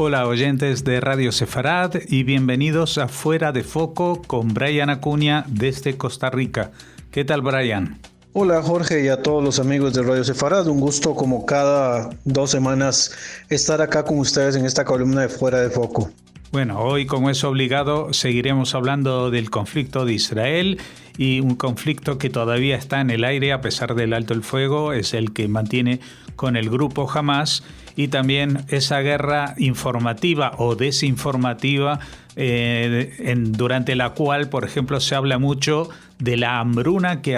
Hola oyentes de Radio Sefarad y bienvenidos a Fuera de Foco con Brian Acuña desde Costa Rica. ¿Qué tal, Brian? Hola Jorge y a todos los amigos de Radio Sefarad, un gusto como cada 2 semanas estar acá con ustedes en esta columna de Fuera de Foco. Bueno, hoy como es obligado seguiremos hablando del conflicto de Israel y un conflicto que todavía está en el aire a pesar del alto el fuego, es el que mantiene con el grupo Hamas y también esa guerra informativa o desinformativa durante la cual, por ejemplo, se habla mucho de la hambruna que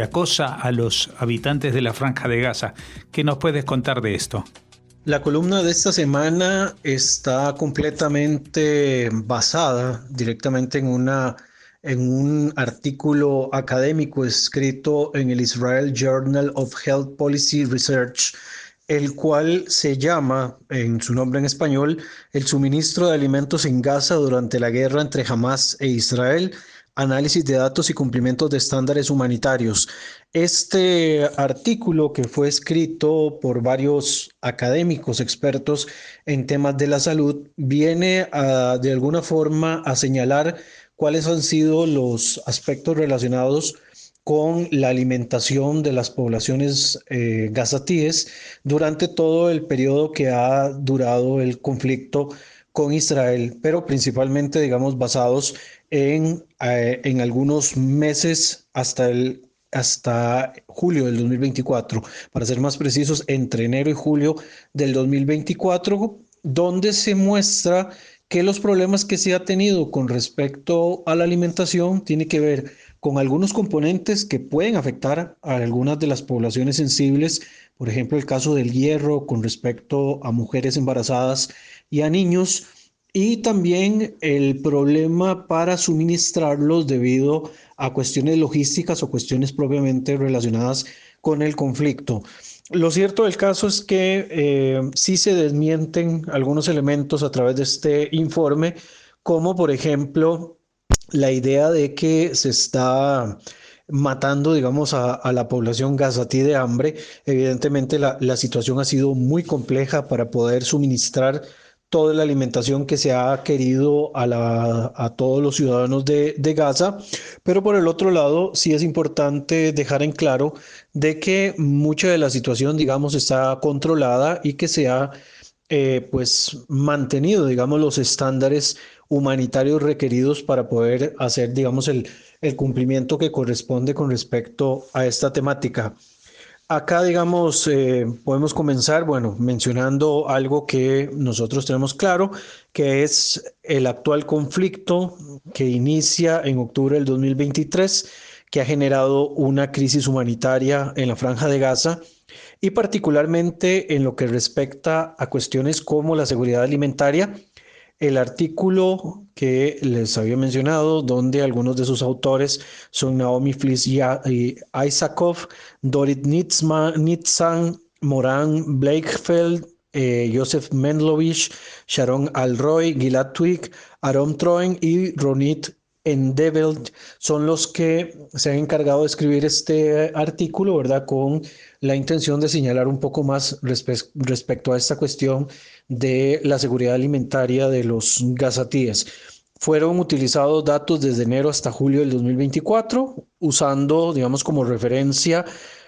acosa a los habitantes de la Franja de Gaza. ¿Qué nos puedes contar de esto? La columna de esta semana está completamente basada directamente en un artículo académico escrito en el Israel Journal of Health Policy Research, el cual se llama, en su nombre en español, El suministro de alimentos en Gaza durante la guerra entre Hamas e Israel, análisis de datos y cumplimientos de estándares humanitarios. Este artículo, que fue escrito por varios académicos expertos en temas de la salud, viene de alguna forma a señalar cuáles han sido los aspectos relacionados con la alimentación de las poblaciones gazatíes durante todo el periodo que ha durado el conflicto con Israel, pero principalmente, digamos, basados en algunos meses hasta julio del 2024, para ser más precisos, entre enero y julio del 2024, donde se muestra que los problemas que se ha tenido con respecto a la alimentación tiene que ver con algunos componentes que pueden afectar a algunas de las poblaciones sensibles, por ejemplo, el caso del hierro con respecto a mujeres embarazadas y a niños, y también el problema para suministrarlos debido a cuestiones logísticas o cuestiones propiamente relacionadas con el conflicto. Lo cierto del caso es que sí se desmienten algunos elementos a través de este informe, como por ejemplo la idea de que se está matando, digamos, a la población gazatí de hambre. Evidentemente la situación ha sido muy compleja para poder suministrar toda la alimentación que se ha querido a todos los ciudadanos de Gaza, pero por el otro lado sí es importante dejar en claro de que mucha de la situación, digamos, está controlada y que se ha pues mantenido, digamos, los estándares humanitarios requeridos para poder hacer, digamos, el cumplimiento que corresponde con respecto a esta temática. Acá, digamos, podemos comenzar, bueno, mencionando algo que nosotros tenemos claro, que es el actual conflicto que inicia en octubre del 2023, que ha generado una crisis humanitaria en la Franja de Gaza y particularmente en lo que respecta a cuestiones como la seguridad alimentaria. El artículo que les había mencionado, donde algunos de sus autores son Naomi Fliss y Isakov, Dorit Nitzan, Moran Blakefeld, Joseph Menlovich, Sharon Alroy, Gilad Twig, Aaron Troen y Ronit Endeveld son los que se han encargado de escribir este artículo, ¿verdad? Con la intención de señalar un poco más respecto a esta cuestión de la seguridad alimentaria de los gazatíes. Fueron utilizados datos desde enero hasta julio del 2024, usando, digamos, como referencia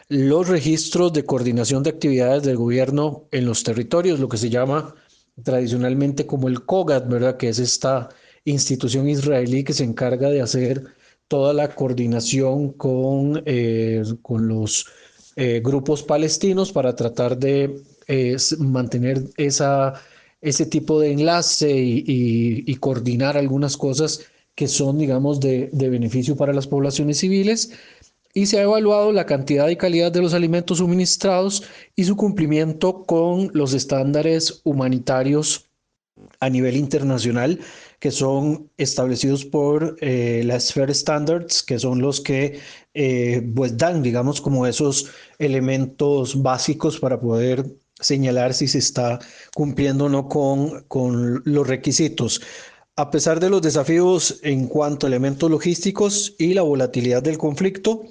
los registros de coordinación de actividades del gobierno en los territorios, lo que se llama tradicionalmente como el COGAT, ¿verdad? Que es esta institución israelí que se encarga de hacer toda la coordinación con los grupos palestinos para tratar de mantener ese tipo de enlace y coordinar algunas cosas que son, digamos, de beneficio para las poblaciones civiles. Y se ha evaluado la cantidad y calidad de los alimentos suministrados y su cumplimiento con los estándares humanitarios a nivel internacional, que son establecidos por la Sphere Standards, que son los que pues dan, digamos, como esos elementos básicos para poder señalar si se está cumpliendo o no con los requisitos. A pesar de los desafíos en cuanto a elementos logísticos y la volatilidad del conflicto,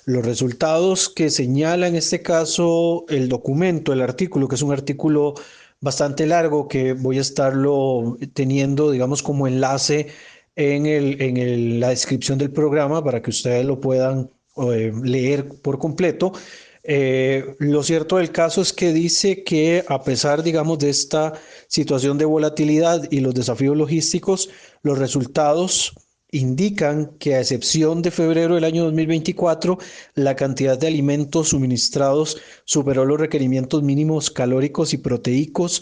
los resultados que señala en este caso el documento, el artículo, que es un artículo bastante largo que voy a estarlo teniendo, digamos, como enlace la descripción del programa para que ustedes lo puedan leer por completo. Lo cierto del caso es que dice que a pesar, digamos, de esta situación de volatilidad y los desafíos logísticos, los resultados indican que a excepción de febrero del año 2024, la cantidad de alimentos suministrados superó los requerimientos mínimos calóricos y proteicos.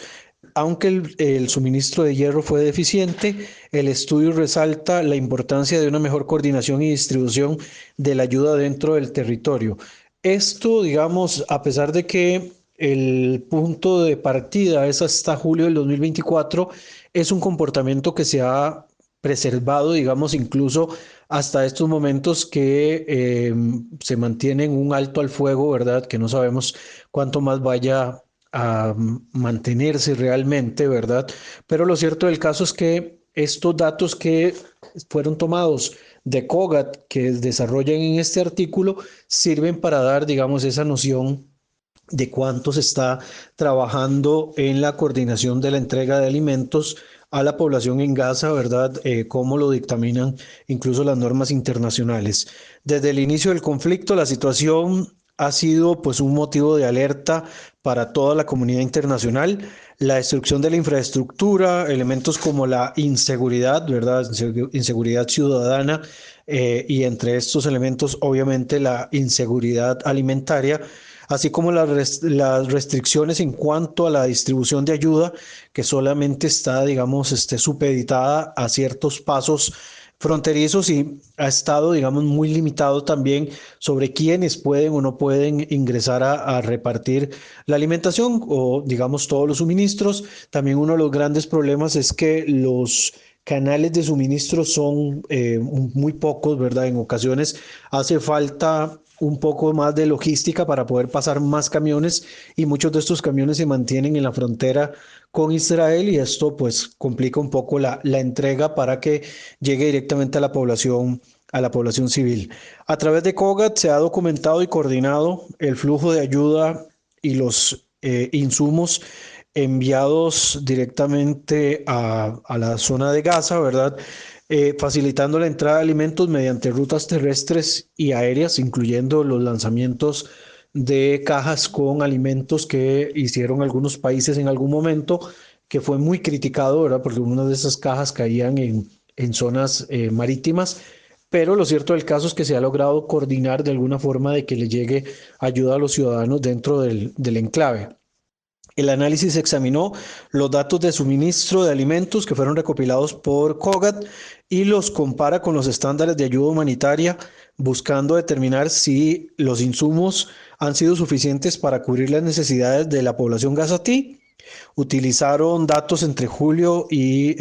Aunque el suministro de hierro fue deficiente, el estudio resalta la importancia de una mejor coordinación y distribución de la ayuda dentro del territorio. Esto, digamos, a pesar de que el punto de partida es hasta julio del 2024, es un comportamiento que se ha preservado, digamos, incluso hasta estos momentos que se mantiene en un alto al fuego, ¿verdad? Que no sabemos cuánto más vaya a mantenerse realmente, ¿verdad? Pero lo cierto del caso es que estos datos que fueron tomados de COGAT que desarrollan en este artículo sirven para dar, digamos, esa noción de cuánto se está trabajando en la coordinación de la entrega de alimentos a la población en Gaza, ¿verdad? Cómo lo dictaminan incluso las normas internacionales. Desde el inicio del conflicto, la situación ha sido pues un motivo de alerta para toda la comunidad internacional. La destrucción de la infraestructura, elementos como la inseguridad, ¿verdad? Inseguridad ciudadana y entre estos elementos obviamente la inseguridad alimentaria, así como las restricciones en cuanto a la distribución de ayuda, que solamente está, digamos, supeditada a ciertos pasos fronterizos y ha estado, digamos, muy limitado también sobre quiénes pueden o no pueden ingresar a repartir la alimentación o, digamos, todos los suministros. También uno de los grandes problemas es que los canales de suministro son muy pocos, ¿verdad? En ocasiones hace falta un poco más de logística para poder pasar más camiones y muchos de estos camiones se mantienen en la frontera con Israel y esto pues complica un poco la entrega para que llegue directamente a la población civil. A través de COGAT se ha documentado y coordinado el flujo de ayuda y los insumos enviados directamente a la zona de Gaza, ¿verdad? Facilitando la entrada de alimentos mediante rutas terrestres y aéreas, incluyendo los lanzamientos de cajas con alimentos que hicieron algunos países en algún momento, que fue muy criticado, ¿verdad? Porque una de esas cajas caían en zonas marítimas, pero lo cierto del caso es que se ha logrado coordinar de alguna forma de que le llegue ayuda a los ciudadanos dentro del enclave. El análisis examinó los datos de suministro de alimentos que fueron recopilados por COGAT y los compara con los estándares de ayuda humanitaria, buscando determinar si los insumos han sido suficientes para cubrir las necesidades de la población gazatí. Utilizaron datos entre enero y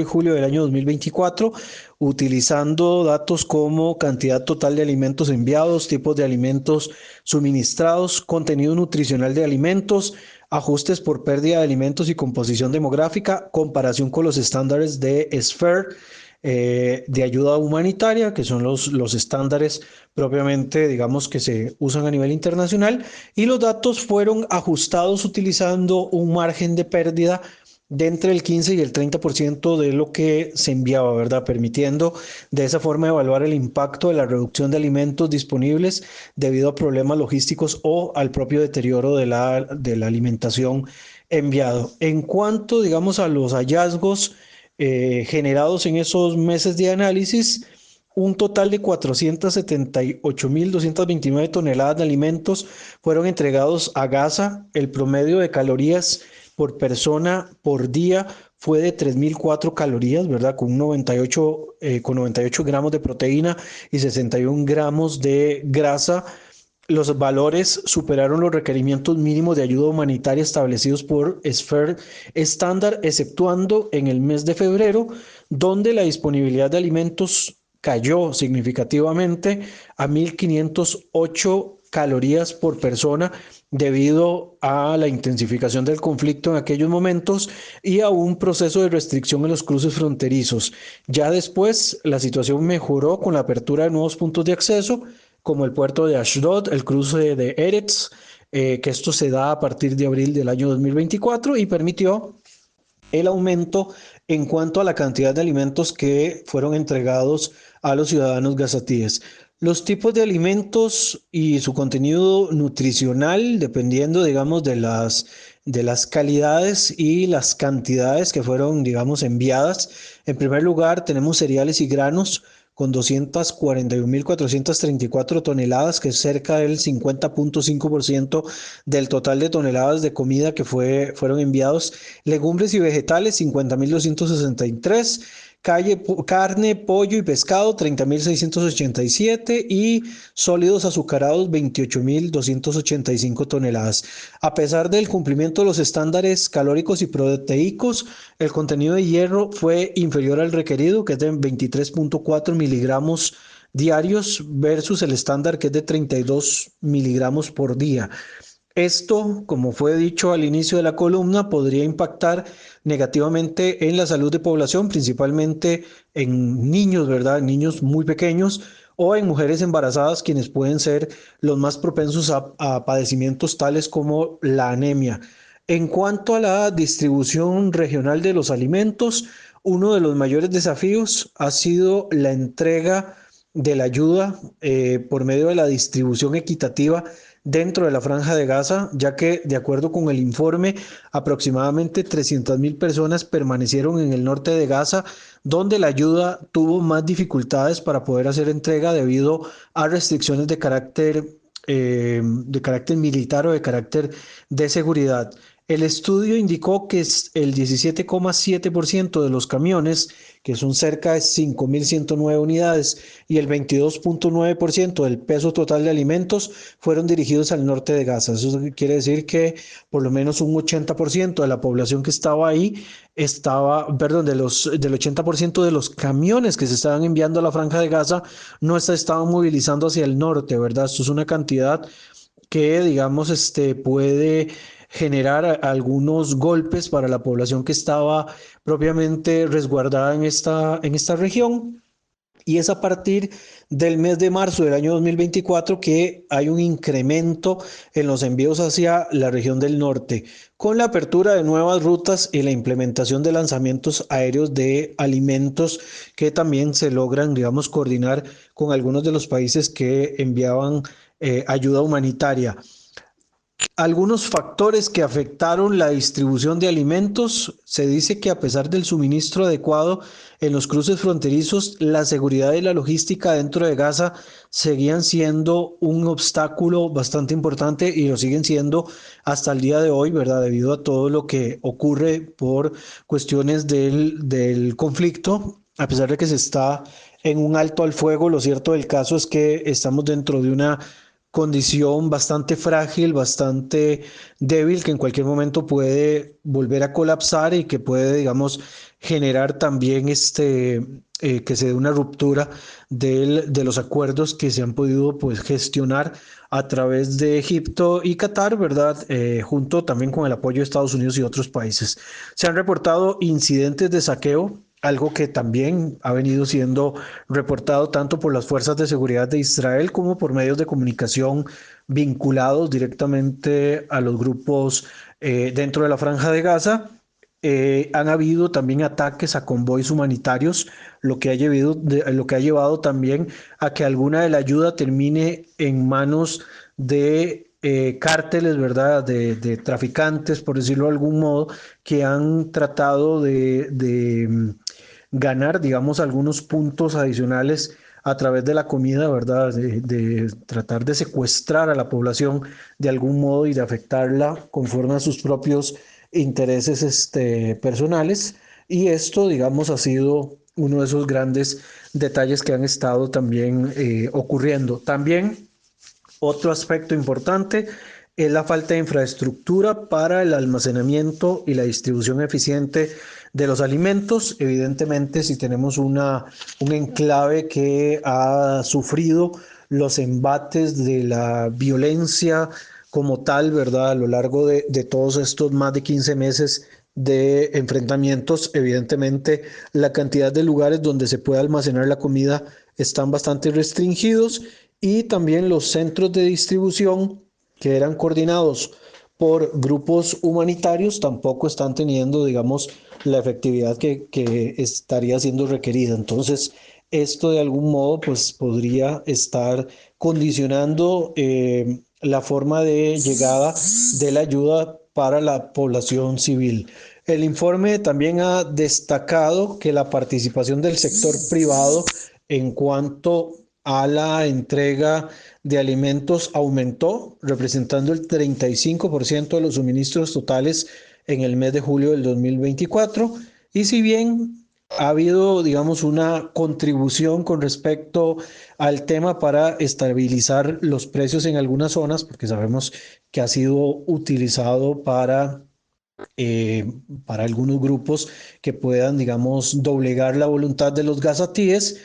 julio del año 2024, utilizando datos como cantidad total de alimentos enviados, tipos de alimentos suministrados, contenido nutricional de alimentos, ajustes por pérdida de alimentos y composición demográfica, comparación con los estándares de SFARE, de ayuda humanitaria, que son los estándares propiamente, digamos, que se usan a nivel internacional, y los datos fueron ajustados utilizando un margen de pérdida de entre el 15 y el 30% de lo que se enviaba, ¿verdad? Permitiendo de esa forma evaluar el impacto de la reducción de alimentos disponibles debido a problemas logísticos o al propio deterioro de la alimentación enviado. En cuanto, digamos, a los hallazgos generados en esos meses de análisis, un total de 478.229 toneladas de alimentos fueron entregados a Gaza. El promedio de calorías por persona por día fue de 3.004 calorías, ¿verdad? Con 98 gramos de proteína y 61 gramos de grasa. Los valores superaron los requerimientos mínimos de ayuda humanitaria establecidos por SFARE estándar, exceptuando en el mes de febrero, donde la disponibilidad de alimentos cayó significativamente a 1.508 calorías por persona debido a la intensificación del conflicto en aquellos momentos y a un proceso de restricción en los cruces fronterizos. Ya después la situación mejoró con la apertura de nuevos puntos de acceso, como el puerto de Ashdod, el cruce de Eretz, que esto se da a partir de abril del año 2024 y permitió el aumento en cuanto a la cantidad de alimentos que fueron entregados a los ciudadanos gazatíes. Los tipos de alimentos y su contenido nutricional, dependiendo, digamos, de las calidades y las cantidades que fueron, digamos, enviadas. En primer lugar, tenemos cereales y granos con 241.434 toneladas, que es cerca del 50.5% del total de toneladas de comida que fueron enviados. Legumbres y vegetales, 50.263. Carne, pollo y pescado, 30.687 y sólidos azucarados, 28.285 toneladas. A pesar del cumplimiento de los estándares calóricos y proteicos, el contenido de hierro fue inferior al requerido, que es de 23.4 miligramos diarios versus el estándar que es de 32 miligramos por día. Esto, como fue dicho al inicio de la columna, podría impactar negativamente en la salud de población, principalmente en niños, ¿verdad? Niños muy pequeños o en mujeres embarazadas, quienes pueden ser los más propensos a padecimientos tales como la anemia. En cuanto a la distribución regional de los alimentos, uno de los mayores desafíos ha sido la entrega de la ayuda por medio de la distribución equitativa dentro de la Franja de Gaza, ya que de acuerdo con el informe, aproximadamente 300.000 personas permanecieron en el norte de Gaza, donde la ayuda tuvo más dificultades para poder hacer entrega debido a restricciones de carácter militar o de carácter de seguridad. El estudio indicó que el 17,7% de los camiones, que son cerca de 5.109 unidades, y el 22,9% del peso total de alimentos fueron dirigidos al norte de Gaza. Eso quiere decir que por lo menos un 80% de la población que estaba ahí del 80% de los camiones que se estaban enviando a la Franja de Gaza no se estaban movilizando hacia el norte, ¿verdad? Esto es una cantidad que, digamos, puede generar algunos golpes para la población que estaba propiamente resguardada en esta región. Y es a partir del mes de marzo del año 2024 que hay un incremento en los envíos hacia la región del norte, con la apertura de nuevas rutas y la implementación de lanzamientos aéreos de alimentos que también se logran, digamos, coordinar con algunos de los países que enviaban ayuda humanitaria. Algunos factores que afectaron la distribución de alimentos: se dice que a pesar del suministro adecuado en los cruces fronterizos, la seguridad y la logística dentro de Gaza seguían siendo un obstáculo bastante importante y lo siguen siendo hasta el día de hoy, ¿verdad? Debido a todo lo que ocurre por cuestiones del conflicto. A pesar de que se está en un alto al fuego, lo cierto del caso es que estamos dentro de una condición bastante frágil, bastante débil, que en cualquier momento puede volver a colapsar y que puede, digamos, generar también que se dé una ruptura de los acuerdos que se han podido, pues, gestionar a través de Egipto y Qatar, ¿verdad? Junto también con el apoyo de Estados Unidos y otros países. Se han reportado incidentes de saqueo, algo que también ha venido siendo reportado tanto por las fuerzas de seguridad de Israel como por medios de comunicación vinculados directamente a los grupos dentro de la Franja de Gaza. Han habido también ataques a convoys humanitarios, lo que ha llevado también a que alguna de la ayuda termine en manos de cárteles, ¿verdad? De traficantes, por decirlo de algún modo, que han tratado de ganar, digamos, algunos puntos adicionales a través de la comida, ¿verdad? De tratar de secuestrar a la población de algún modo y de afectarla conforme a sus propios intereses personales. Y esto, digamos, ha sido uno de esos grandes detalles que han estado también ocurriendo. También otro aspecto importante es la falta de infraestructura para el almacenamiento y la distribución eficiente de los alimentos. Evidentemente, si tenemos un enclave que ha sufrido los embates de la violencia como tal, ¿verdad? A lo largo de todos estos más de 15 meses de enfrentamientos, evidentemente la cantidad de lugares donde se puede almacenar la comida están bastante restringidos y también los centros de distribución que eran coordinados por grupos humanitarios tampoco están teniendo, digamos, la efectividad que estaría siendo requerida. Entonces, esto de algún modo pues podría estar condicionando la forma de llegada de la ayuda para la población civil. El informe también ha destacado que la participación del sector privado en cuanto a la entrega de alimentos aumentó, representando el 35% de los suministros totales en el mes de julio del 2024. Y si bien ha habido, digamos, una contribución con respecto al tema para estabilizar los precios en algunas zonas, porque sabemos que ha sido utilizado para algunos grupos que puedan, digamos, doblegar la voluntad de los gazatíes.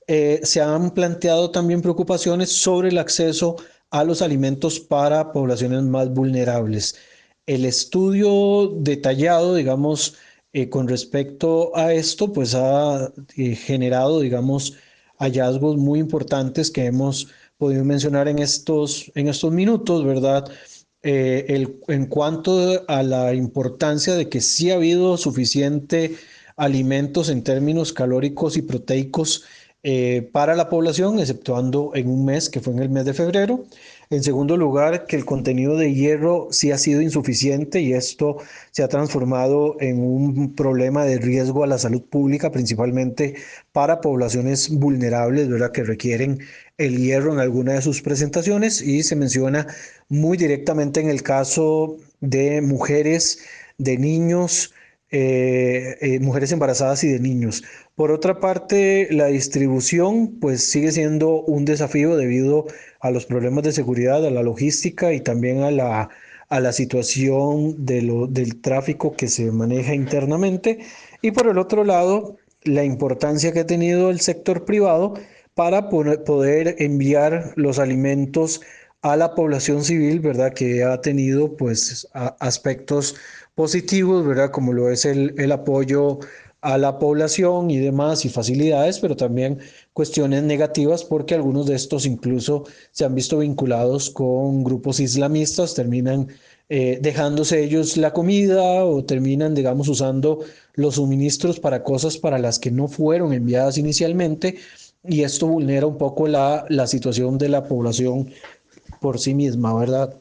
Se han planteado también preocupaciones sobre el acceso a los alimentos para poblaciones más vulnerables. El estudio detallado, digamos, con respecto a esto, pues ha generado, digamos, hallazgos muy importantes que hemos podido mencionar en estos minutos, ¿verdad? En cuanto a la importancia de que sí ha habido suficiente alimentos en términos calóricos y proteicos para la población, exceptuando en un mes, que fue en el mes de febrero. En segundo lugar, que el contenido de hierro sí ha sido insuficiente y esto se ha transformado en un problema de riesgo a la salud pública, principalmente para poblaciones vulnerables, ¿verdad? Que requieren el hierro en alguna de sus presentaciones, y se menciona muy directamente en el caso de mujeres, de niños, mujeres embarazadas y de niños. Por otra parte, la distribución pues sigue siendo un desafío debido a los problemas de seguridad, a la logística y también a la situación del tráfico que se maneja internamente. Y por el otro lado, la importancia que ha tenido el sector privado para poder enviar los alimentos a la población civil, ¿verdad? Que ha tenido pues aspectos positivos, ¿verdad? Como lo es el apoyo a la población y demás y facilidades, pero también cuestiones negativas porque algunos de estos incluso se han visto vinculados con grupos islamistas, terminan dejándose ellos la comida o terminan, digamos, usando los suministros para cosas para las que no fueron enviadas inicialmente, y esto vulnera un poco la situación de la población por sí misma, ¿verdad?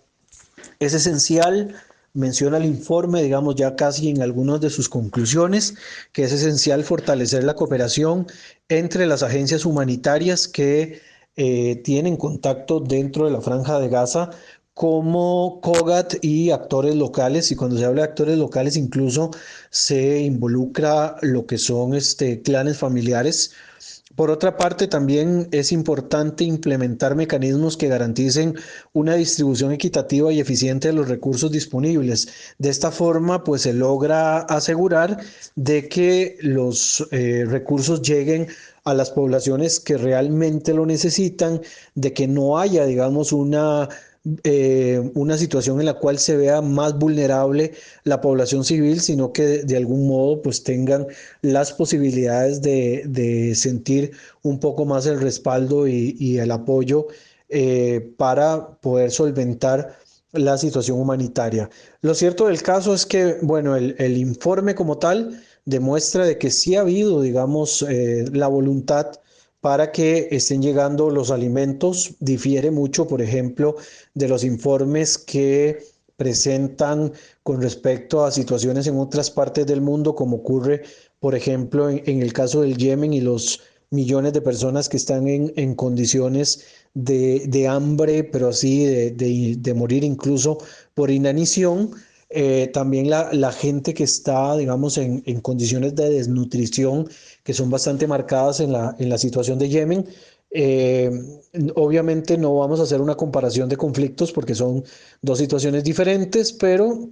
Es esencial, menciona el informe, digamos ya casi en algunas de sus conclusiones, que es esencial fortalecer la cooperación entre las agencias humanitarias que tienen contacto dentro de la Franja de Gaza, como COGAT y actores locales. Y cuando se habla de actores locales, incluso se involucra lo que son clanes familiares. Por otra parte, también es importante implementar mecanismos que garanticen una distribución equitativa y eficiente de los recursos disponibles. De esta forma, pues se logra asegurar de que los recursos lleguen a las poblaciones que realmente lo necesitan, de que no haya, digamos, una situación en la cual se vea más vulnerable la población civil, sino que de algún modo pues tengan las posibilidades de sentir un poco más el respaldo y el apoyo para poder solventar la situación humanitaria. Lo cierto del caso es que, bueno, el informe como tal demuestra de que sí ha habido, digamos, la voluntad para que estén llegando los alimentos. Difiere mucho, por ejemplo, de los informes que presentan con respecto a situaciones en otras partes del mundo, como ocurre, por ejemplo, en el caso del Yemen y los millones de personas que están en condiciones de hambre, pero así de morir incluso por inanición. También la gente que está, digamos, en condiciones de desnutrición que son bastante marcadas en la situación de Yemen. Eh, Obviamente no vamos a hacer una comparación de conflictos porque son dos situaciones diferentes, pero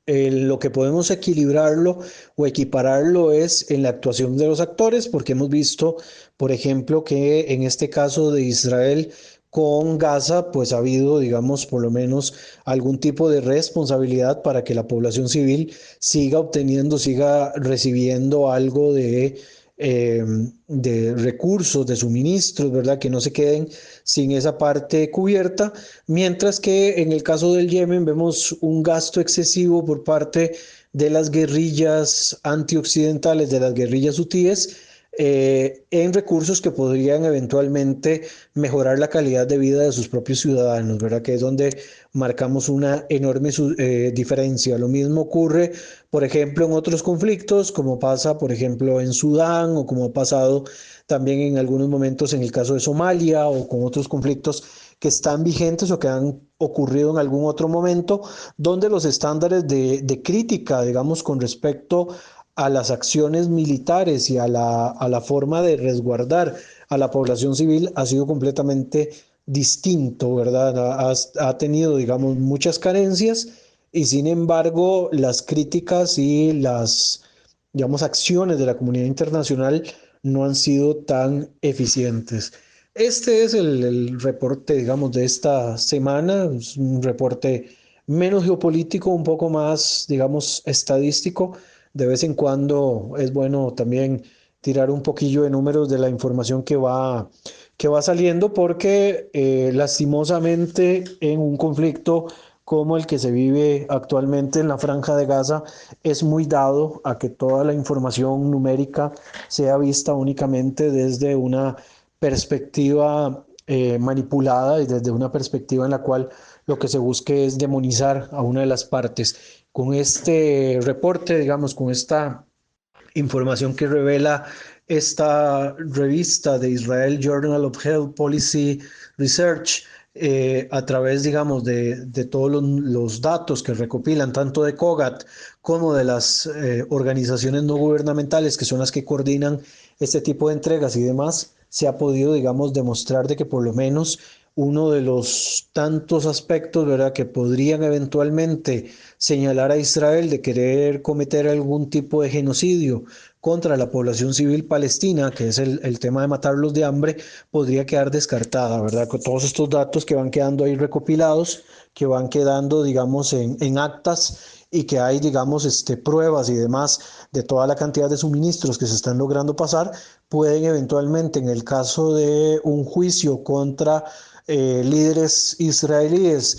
lo que podemos equilibrarlo o equipararlo es en la actuación de los actores, porque hemos visto, por ejemplo, que en este caso de Israel con Gaza, pues ha habido, digamos, por lo menos algún tipo de responsabilidad para que la población civil siga obteniendo, siga recibiendo algo de eh, de recursos, de suministros, ¿verdad? Que no se queden sin esa parte cubierta, mientras que en el caso del Yemen vemos un gasto excesivo por parte de las guerrillas antioccidentales, de las guerrillas hutíes, en recursos que podrían eventualmente mejorar la calidad de vida de sus propios ciudadanos, ¿verdad? Que es donde marcamos una enorme diferencia. Lo mismo ocurre, por ejemplo, en otros conflictos, como pasa, por ejemplo, en Sudán o como ha pasado también en algunos momentos en el caso de Somalia o con otros conflictos que están vigentes o que han ocurrido en algún otro momento, donde los estándares de crítica, digamos, con respecto a las acciones militares y a la forma de resguardar a la población civil ha sido completamente distinto, ¿verdad? Ha tenido, digamos, muchas carencias y sin embargo las críticas y las, digamos, acciones de la comunidad internacional no han sido tan eficientes. Este es el reporte, digamos, de esta semana. Es un reporte menos geopolítico, un poco más, digamos, estadístico. De vez en cuando es bueno también tirar un poquillo de números de la información que va saliendo, porque lastimosamente en un conflicto como el que se vive actualmente en la Franja de Gaza, es muy dado a que toda la información numérica sea vista únicamente desde una perspectiva manipulada y desde una perspectiva en la cual lo que se busque es demonizar a una de las partes. Con este reporte, digamos, con esta información que revela esta revista de Israel Journal of Health Policy Research, a través, digamos, de todos los datos que recopilan, tanto de COGAT como de las organizaciones no gubernamentales, que son las que coordinan este tipo de entregas y demás, se ha podido, digamos, demostrar de que por lo menos uno de los tantos aspectos, ¿verdad?, que podrían eventualmente señalar a Israel de querer cometer algún tipo de genocidio contra la población civil palestina, que es el tema de matarlos de hambre, podría quedar descartada, ¿verdad? Con todos estos datos que van quedando ahí recopilados, que van quedando, digamos, en actas y que hay, digamos, pruebas y demás de toda la cantidad de suministros que se están logrando pasar, pueden eventualmente, en el caso de un juicio contra líderes israelíes,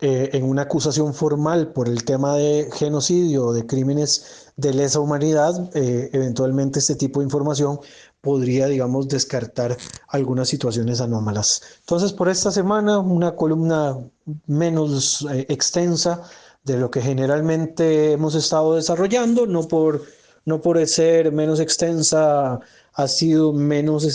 en una acusación formal por el tema de genocidio o de crímenes de lesa humanidad, eventualmente este tipo de información podría, digamos, descartar algunas situaciones anómalas. Entonces, por esta semana, una columna menos extensa de lo que generalmente hemos estado desarrollando, no por ser menos extensa ha sido menos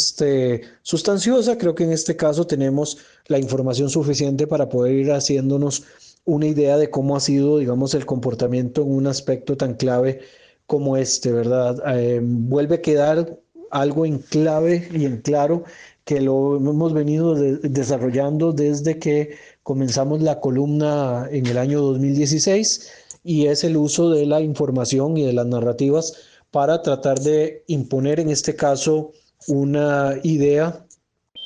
sustanciosa. Creo que en este caso tenemos la información suficiente para poder ir haciéndonos una idea de cómo ha sido, digamos, el comportamiento en un aspecto tan clave como este, ¿verdad? Vuelve a quedar algo en clave y en claro que lo hemos venido desarrollando desde que comenzamos la columna en el año 2016, y es el uso de la información y de las narrativas para tratar de imponer, en este caso, una idea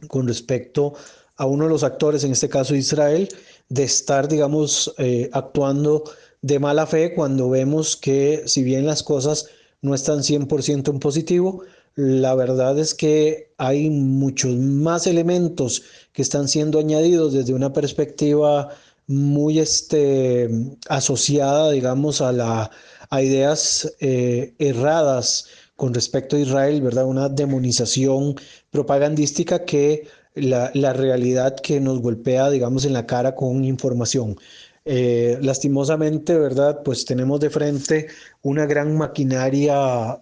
con respecto a uno de los actores, en este caso Israel, de estar, digamos, actuando de mala fe cuando vemos que, si bien las cosas no están 100% en positivo, la verdad es que hay muchos más elementos que están siendo añadidos desde una perspectiva muy asociada, digamos, a ideas erradas con respecto a Israel, ¿verdad? Una demonización propagandística que la realidad que nos golpea, digamos, en la cara con información. Lastimosamente, ¿verdad? Pues tenemos de frente una gran maquinaria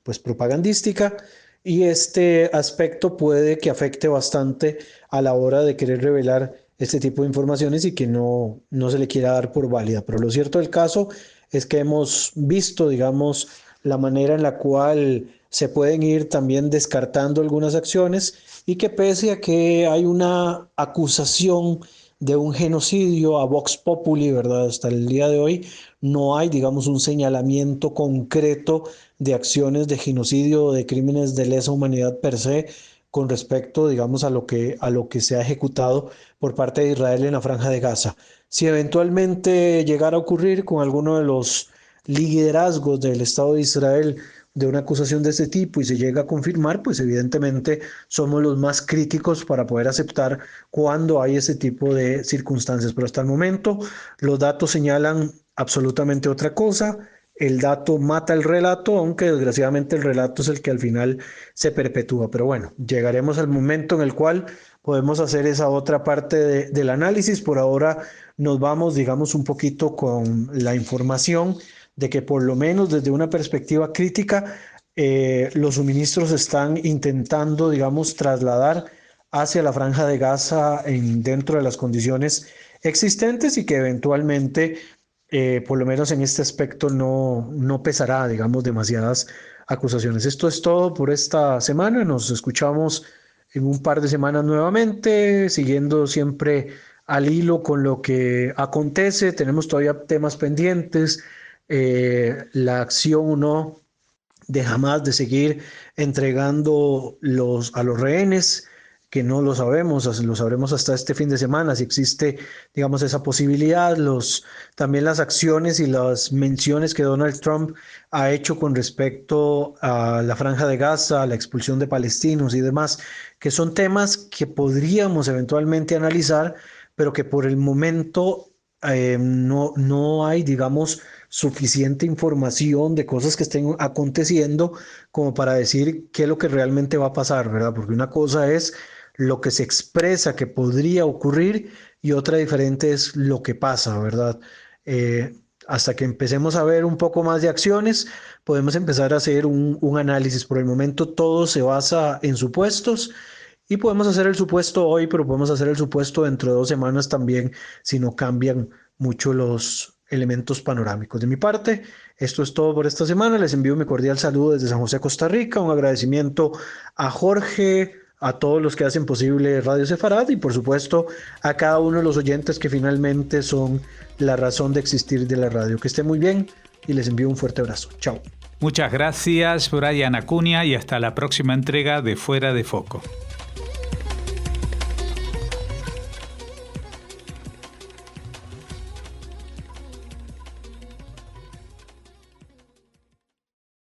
pues propagandística, y este aspecto puede que afecte bastante a la hora de querer revelar este tipo de informaciones y que no se le quiera dar por válida. Pero lo cierto del caso es que hemos visto, digamos, la manera en la cual se pueden ir también descartando algunas acciones, y que pese a que hay una acusación de un genocidio a Vox Populi, ¿verdad? Hasta el día de hoy no hay, digamos, un señalamiento concreto de acciones de genocidio o de crímenes de lesa humanidad per se con respecto, digamos, a lo que se ha ejecutado por parte de Israel en la Franja de Gaza. Si eventualmente llegara a ocurrir con alguno de los liderazgos del Estado de Israel de una acusación de este tipo y se llega a confirmar, pues evidentemente somos los más críticos para poder aceptar cuando hay ese tipo de circunstancias. Pero hasta el momento los datos señalan absolutamente otra cosa. El dato mata el relato, aunque desgraciadamente el relato es el que al final se perpetúa. Pero bueno, llegaremos al momento en el cual podemos hacer esa otra parte del análisis. Por ahora nos vamos, digamos, un poquito con la información de que por lo menos desde una perspectiva crítica, los suministros están intentando, digamos, trasladar hacia la Franja de Gaza dentro de las condiciones existentes y que eventualmente, por lo menos en este aspecto, no pesará, digamos, demasiadas acusaciones. Esto es todo por esta semana. Nos escuchamos en un par de semanas nuevamente, siguiendo siempre al hilo con lo que acontece. Tenemos todavía temas pendientes, la acción o no de Hamas de seguir entregando a los rehenes, que no lo sabemos, lo sabremos hasta este fin de semana, si existe, digamos, esa posibilidad, también las acciones y las menciones que Donald Trump ha hecho con respecto a la Franja de Gaza, a la expulsión de palestinos y demás, que son temas que podríamos eventualmente analizar, pero que por el momento no hay, digamos, suficiente información de cosas que estén aconteciendo como para decir qué es lo que realmente va a pasar, ¿verdad? Porque una cosa es lo que se expresa que podría ocurrir y otra diferente es lo que pasa, ¿verdad? Hasta que empecemos a ver un poco más de acciones, podemos empezar a hacer un análisis. Por el momento todo se basa en supuestos y podemos hacer el supuesto hoy, pero podemos hacer el supuesto dentro de 2 semanas también si no cambian mucho los elementos panorámicos. De mi parte, esto es todo por esta semana. Les envío mi cordial saludo desde San José, Costa Rica. Un agradecimiento a Jorge, a todos los que hacen posible Radio Sefarad y por supuesto a cada uno de los oyentes que finalmente son la razón de existir de la radio. Que estén muy bien y les envío un fuerte abrazo. Chao. Muchas gracias, Brian Acuña, y hasta la próxima entrega de Fuera de Foco.